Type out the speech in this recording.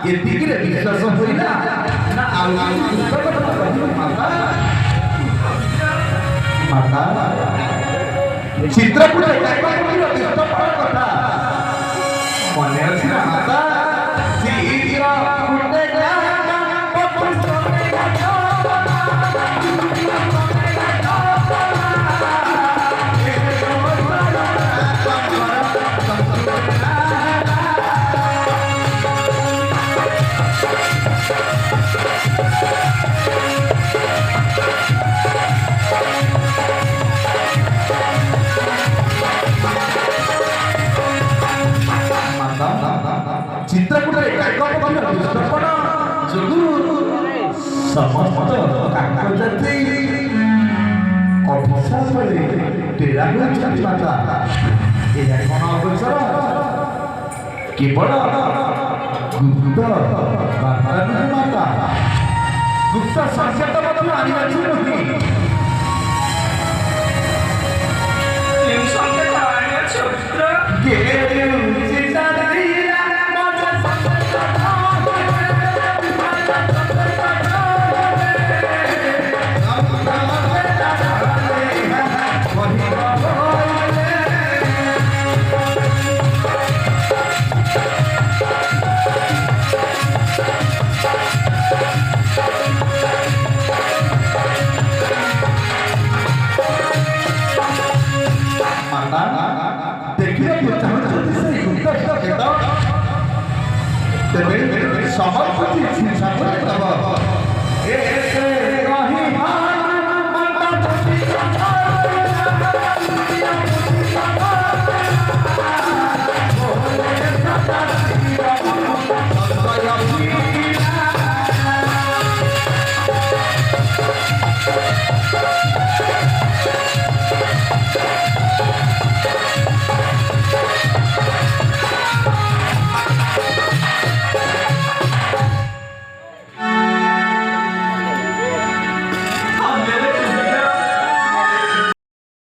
pikir bisa sempurna na maka Citrapura kata mane asi mata Citrapura समस्त काकजाती अभिशापरे तेरा होइछन्ति माता एहा कोन अवसर केवल गुप्त बार्ता माता गुप्त संकेत ମଧ୍ୟ ଆଣିବାକୁ ନାହିଁ କେଉଁ ସଂକେତ ଆଣିଅଛ ପୁତ୍ର समर्पित